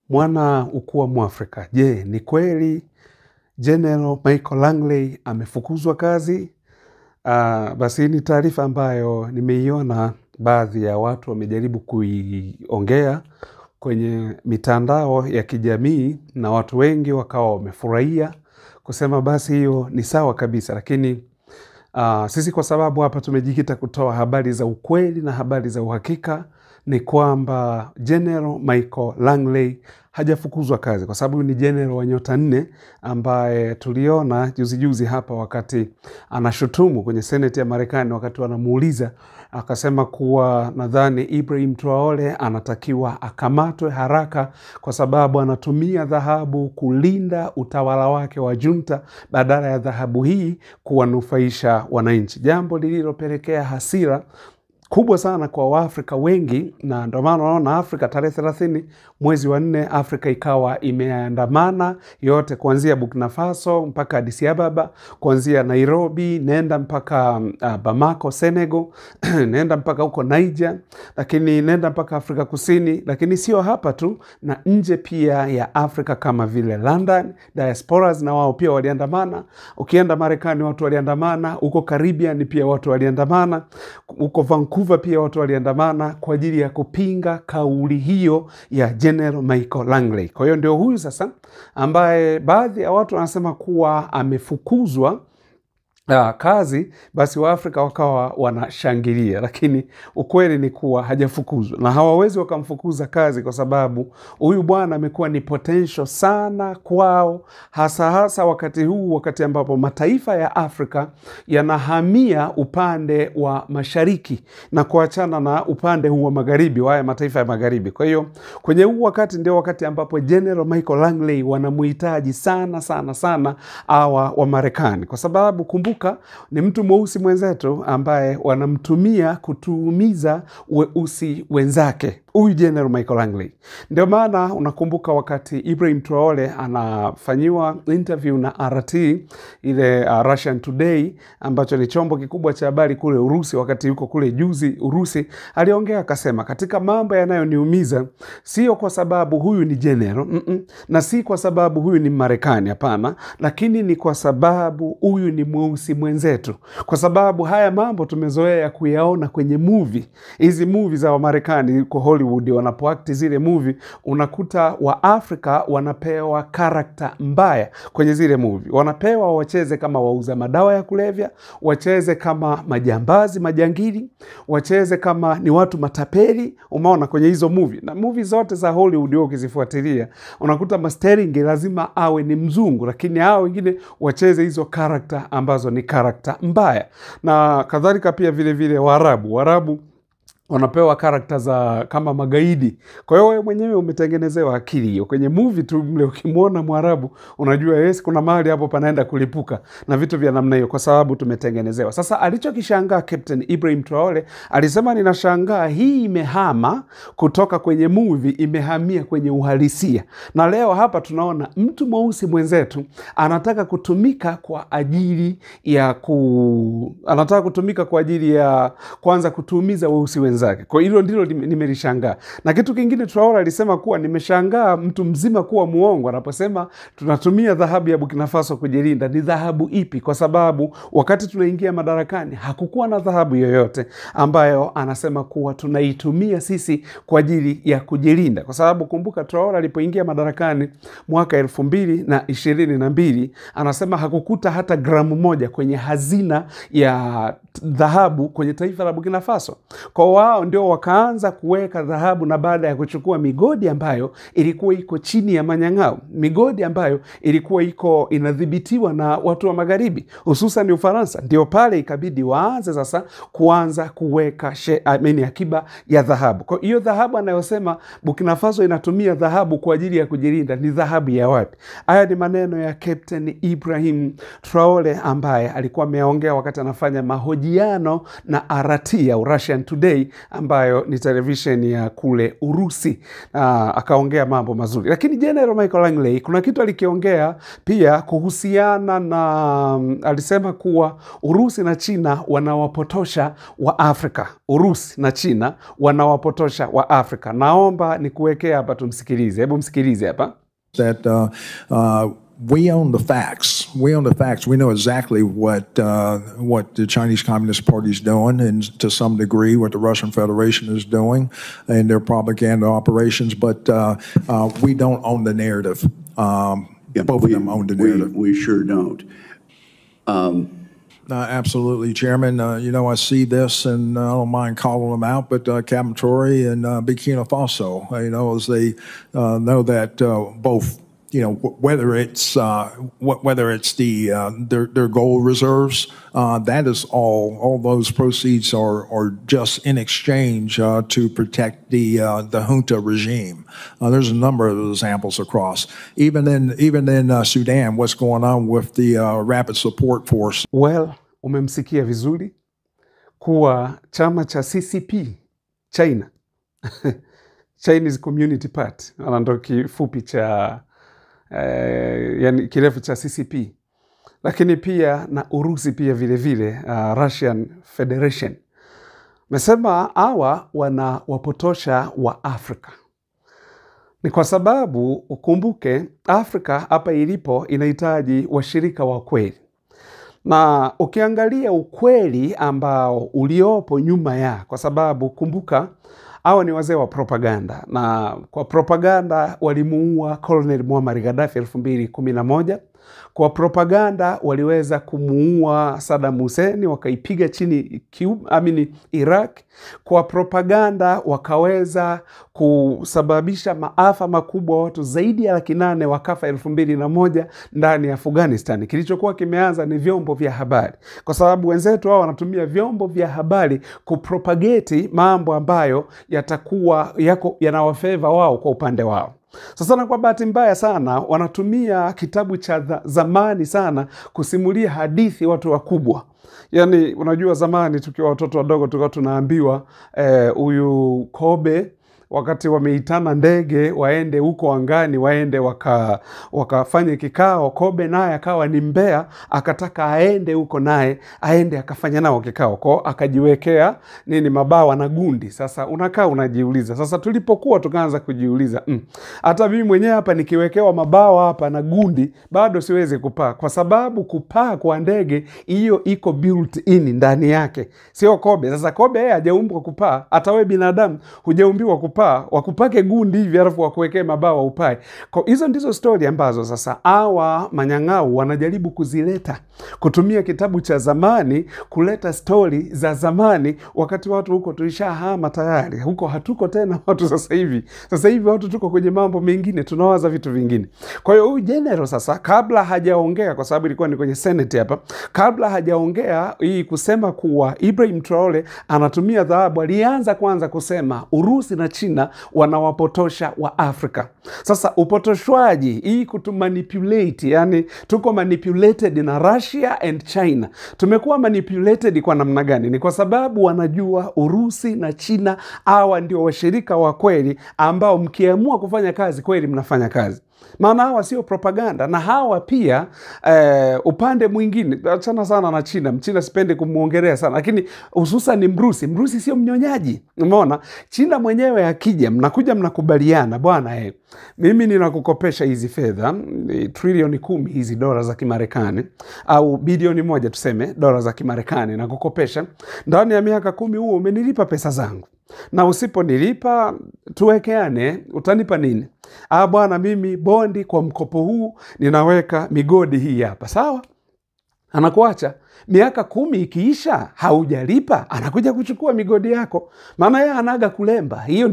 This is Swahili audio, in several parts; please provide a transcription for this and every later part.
Mwana ukua Mwafrika. Je, ni kweli General Michael Langley amefukuzwa kazi? Basi hii ni taarifa ambayo nimeiona baadhi ya watu wamejaribu kuiongea kwenye mitandao ya kijamii, na watu wengi wakawa wamefurahia kusema basi hiyo ni sawa kabisa. Lakini sisi kwa sababu hapa tumejikita kutoa habari za ukweli na habari za uhakika, ni kwamba General Michael Langley hajafukuzwa kazi, kwa sababu ni general wa nyota 4 ambaye tuliona juzi hapa wakati anashutumu kwenye Senate ya Marekani, wakati wanamuuliza akasema kuwa nadhani Ibrahim Traore anatakiwa akamatwe haraka kwa sababu anatumia dhahabu kulinda utawala wake wa junta badala ya dhahabu hii kuwanufaisha wananchi, jambo lililopelekea hasira kubwa sana kwa Waafrika wengi. Na ndio maana unaona Afrika tarehe 30 mwezi wa 4 Afrika ikawa imeandamana yote, kuanzia Burkina Faso mpaka Addis Ababa, kuanzia Nairobi nenda mpaka Bamako Senegal, nenda mpaka huko Niger, lakini nenda mpaka Afrika Kusini. Lakini sio hapa tu, na nje pia ya Afrika kama vile London, diasporas na wao pia waliandamana. Ukienda Marekani watu waliandamana, huko Caribbean pia watu waliandamana, huko Vancouver pia watu waliandamana kwa ajili ya kupinga kauli hiyo ya General Michael Langley. Kwa hiyo ndio huyu sasa ambaye baadhi ya watu wanasema kuwa amefukuzwa kazi, basi Waafrika wakawa wanashangilia, lakini ukweli ni kuwa hajafukuzwa na hawawezi wakamfukuza kazi, kwa sababu huyu bwana amekuwa ni potential sana kwao, hasa wakati huu, wakati ambapo mataifa ya Afrika yanahamia upande wa mashariki na kuachana na upande huu wa magharibi, haya mataifa ya magharibi. Kwa hiyo kwenye huu wakati ndio wakati ambapo General Michael Langley wanamuhitaji sana hawa wa Marekani, kwa sababu kumbuka ni mtu mweusi mwenzetu ambaye wanamtumia kutuumiza weusi wenzake, huyu General Michael Langley. Ndio maana unakumbuka wakati Ibrahim Traore anafanyiwa interview na RT, ile Russian Today, ambacho ni chombo kikubwa cha habari kule Urusi, wakati yuko kule juzi Urusi, aliongea akasema, katika mambo yanayoniumiza sio kwa sababu huyu ni general, na si kwa sababu huyu ni Marekani, hapana, lakini ni kwa sababu huyu ni mweusi mwenzetu, kwa sababu haya mambo tumezoea kuyaona kwenye movie. Hizi movie za Marekani kwa Hollywood, wanapoact zile movie, unakuta wa Afrika wanapewa karakta mbaya kwenye zile movie. Wanapewa wacheze kama wauza madawa ya kulevya, wacheze kama majambazi, majangili, wacheze kama ni watu matapeli. Umeona kwenye hizo movie, na movie zote za Hollywood ukizifuatilia unakuta mastering lazima awe ni mzungu, lakini hao wengine wacheze hizo karakta ambazo ni karakta mbaya. Na kadhalika pia vile Waarabu wanapewa karakta za kama magaidi. Kwa hiyo wewe mwenyewe umetengenezewa akili hiyo. Kwenye movie tu mle ukimwona Mwarabu unajua yes, kuna mahali hapo panaenda kulipuka na vitu vya namna hiyo, kwa sababu tumetengenezewa. Sasa alichokishangaa Captain Ibrahim Traore, alisema ninashangaa hii imehama kutoka kwenye movie imehamia kwenye uhalisia. Na leo hapa tunaona mtu mweusi mwenzetu anataka kutumika kwa ajili ya kwanza kutuumiza weusi wenzake. Kwa hilo ndilo nimelishangaa. Na kitu kingine Traore alisema kuwa nimeshangaa mtu mzima kuwa muongo anaposema tunatumia dhahabu ya Burkina Faso kujilinda. Ni dhahabu ipi? Kwa sababu wakati tunaingia madarakani hakukuwa na dhahabu yoyote ambayo anasema kuwa tunaitumia sisi kwa ajili ya kujilinda. Kwa sababu kumbuka Traore alipoingia madarakani mwaka 2022 anasema hakukuta hata gramu moja kwenye hazina ya dhahabu kwenye taifa la Burkina Faso. Kwa wao ndio wakaanza kuweka dhahabu, na baada ya kuchukua migodi ambayo ilikuwa iko chini ya manyang'au, migodi ambayo ilikuwa iko inadhibitiwa na watu wa magharibi, hususan Ufaransa, ndio pale ikabidi waanze sasa kuanza kuweka akiba ya dhahabu. Kwa hiyo dhahabu anayosema Burkina Faso inatumia dhahabu kwa ajili ya kujilinda, ni dhahabu ya wapi? Haya ni maneno ya Captain Ibrahim Traore ambaye alikuwa ameongea wakati anafanya mahojiano na RT ya Russian Today, ambayo ni televisheni ya kule Urusi. Akaongea mambo mazuri. Lakini General Michael Langley kuna kitu alikiongea pia kuhusiana na, alisema kuwa Urusi na China wanawapotosha wa Afrika. Urusi na China wanawapotosha wa Afrika. Naomba nikuwekea hapa tumsikilize. Hebu msikilize hapa. That we own the facts. We own the facts. We know exactly what the Chinese Communist Party is doing, and to some degree what the Russian Federation is doing and their propaganda operations. But we don't own the narrative. Both of them own the narrative. We sure don't. Absolutely, Chairman. I see this, and I don't mind calling them out, but Captain Tory and Burkina Faso, as they know that both, whether it's their gold reserves, that is all those proceeds are just in exchange to protect the junta regime. There's a number of examples across. Even in Sudan, what's going on with the Rapid Support Force. Well, umemsikia vizuri kuwa chama cha CCP China Chinese Community Party, ndo kifupi cha yani kirefu cha CCP, lakini pia na Urusi pia vile vile Russian Federation. Mesema hawa wanawapotosha wa Afrika. Ni kwa sababu ukumbuke Afrika hapa ilipo inahitaji washirika wa kweli. Na ukiangalia ukweli ambao uliopo nyuma ya, kwa sababu kumbuka hawa ni wazee wa propaganda, na kwa propaganda walimuua Colonel Muammar Gaddafi 2011. Kwa propaganda waliweza kumuua Saddam Hussein, wakaipiga chini Iraq. Kwa propaganda wakaweza kusababisha maafa makubwa, watu zaidi ya 800,000 wakafa 2001 ndani ya Afghanistan. Kilichokuwa kimeanza ni vyombo vya habari, kwa sababu wenzetu hao wanatumia vyombo vya habari kupropagate mambo ambayo yatakuwa yanawafeva wao kwa upande wao. Sasa na kwa bahati mbaya sana wanatumia kitabu cha zamani sana kusimulia hadithi watu wakubwa. Yani unajua zamani tukiwa watoto wadogo tulikuwa tunaambiwa huyu Kobe wakati wameitana ndege waende huko angani, waende wakafanye kikao, Kobe naye akawa ni mbea, akataka aende huko naye aende akafanya nao kikao, kwa akajiwekea mabawa na gundi. Sasa unakaa unajiuliza, sasa tulipokuwa tukaanza kujiuliza, hata mimi mwenyewe hapa nikiwekewa mabawa hapa na gundi bado siwezi kupaa, kwa sababu kupaa kwa ndege hiyo iko built in ndani yake, sio Kobe. Sasa Kobe yeye hajaumbwa kupaa, hata wewe binadamu hujaumbiwa kupaa, wakupake gundi hivi alafu wakuwekee mabawa upae. Kwa hizo ndizo story ambazo sasa hawa manyang'au wanajaribu kuzileta, kutumia kitabu cha zamani kuleta story za zamani, wakati watu huko tulishahama tayari. Huko hatuko tena watu sasa hivi. Sasa hivi watu tuko kwenye mambo mengine, tunawaza vitu vingine. Kwa hiyo huyu general sasa, kabla hajaongea, kwa sababu ilikuwa ni kwenye Senate hapa, kabla hajaongea hii kusema kuwa Ibrahim Traore anatumia dhahabu, alianza kwanza kusema Urusi na China wanawapotosha wa Afrika. Sasa upotoshwaji hii kutumanipulate, yani tuko manipulated na Russia and China. Tumekuwa manipulated kwa namna gani? Ni kwa sababu wanajua Urusi na China hawa ndio washirika wa kweli ambao mkiamua kufanya kazi kweli mnafanya kazi. Maana hawa sio propaganda, na hawa pia upande mwingine achana sana na China. Mchina sipendi kumuongelea sana, lakini hususan ni Mrusi sio mnyonyaji. Umeona? China mwenyewe akija, mnakuja mnakubaliana, bwana mimi ninakukopesha hizi fedha trilioni 10 hizi dola za Kimarekani, au bilioni 1 tuseme dola za Kimarekani, na kukopesha ndani ya miaka 10 huo umenilipa pesa zangu. Na usiponilipa tuwekeane, utanipa nini? Bwana mimi bondi kwa mkopo huu ninaweka migodi hii hapa, sawa? Anakuacha miaka 10 ikiisha haujalipa, anakuja kuchukua migodi yako. Maana yeye anaga kulemba. Hiyo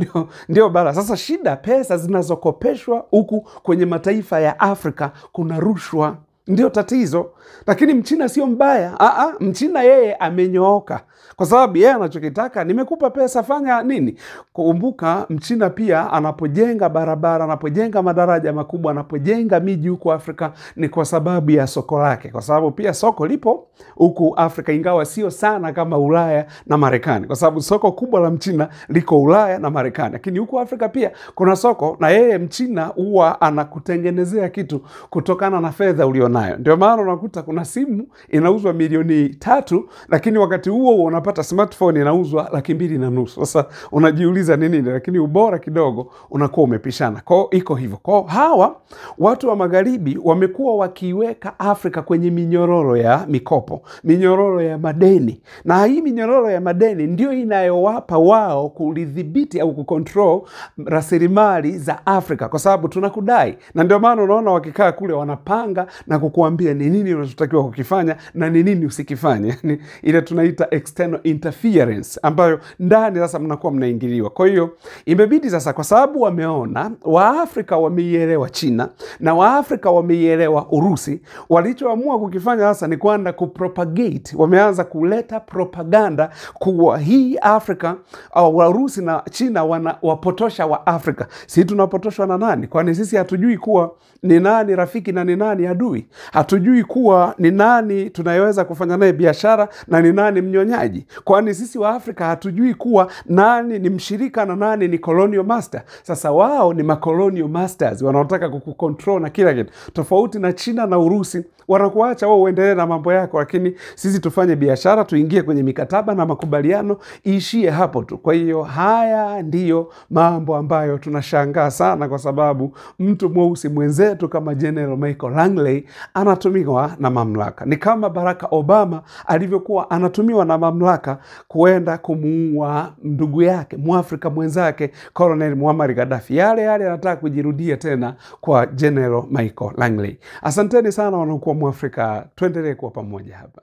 ndio bara. Sasa shida, pesa zinazokopeshwa huku kwenye mataifa ya Afrika kuna rushwa. Ndio tatizo. Lakini Mchina sio mbaya. Mchina yeye amenyooka. Kwa sababu yeye anachokitaka, nimekupa pesa, fanya nini? Kumbuka Mchina pia anapojenga barabara, anapojenga madaraja makubwa, anapojenga miji huko Afrika, ni kwa sababu ya soko lake. Kwa sababu pia soko lipo huku Afrika, ingawa sio sana kama Ulaya na Marekani. Kwa sababu soko kubwa la Mchina liko Ulaya na Marekani. Lakini huku Afrika pia kuna soko, na yeye Mchina huwa anakutengenezea kitu kutokana na fedha ulionayo. Ndio maana unakuta kuna simu inauzwa milioni 3, lakini wakati huo unapata smartphone inauzwa 2.5. Sasa unajiuliza nini? Lakini ubora kidogo unakuwa umepishana. Kwa iko hivyo. Kwa hawa watu wa magharibi wamekuwa wakiweka Afrika kwenye minyororo ya mikopo, minyororo ya madeni. Na hii minyororo ya madeni ndio inayowapa wao kulidhibiti au kucontrol rasilimali za Afrika, kwa sababu tunakudai. Na ndio maana unaona wakikaa kule wanapanga na kukuambia ni nini unachotakiwa kukifanya na ni nini usikifanye. Yani ile tunaita external interference, ambayo ndani sasa mnakuwa mnaingiliwa. Kwa hiyo imebidi sasa, kwa sababu wameona Waafrika wameielewa China na Waafrika wameielewa Urusi, walichoamua kukifanya sasa ni kwenda kupropagate. Wameanza kuleta propaganda kuwa hii Afrika au Urusi na China wanawapotosha wa Afrika. Sisi tunapotoshwa na nani? Kwani sisi hatujui kuwa ni nani rafiki na ni nani adui? Hatujui kuwa ni nani tunayeweza kufanya naye biashara na ni nani mnyonyaji? Kwani sisi wa Afrika hatujui kuwa nani ni mshirika na nani ni colonial master? Sasa wao ni macolonial masters, wanaotaka kukukontrol na kila kitu. Tofauti na China na Urusi, wanakuacha wao uendelee na mambo yako, lakini sisi tufanye biashara, tuingie kwenye mikataba na makubaliano, iishie hapo tu. Kwa hiyo haya ndiyo mambo ambayo tunashangaa sana, kwa sababu mtu mweusi mwenzetu kama General Michael Langley anatumiwa na mamlaka. Ni kama Barack Obama alivyokuwa anatumiwa na mamlaka kuenda kumuua ndugu yake Mwafrika mwenzake Colonel Muammar Gaddafi. Yale anataka kujirudia tena kwa General Michael Langley. Asanteni sana wanaokuwa Mwafrika, tuendelee kuwa pamoja hapa.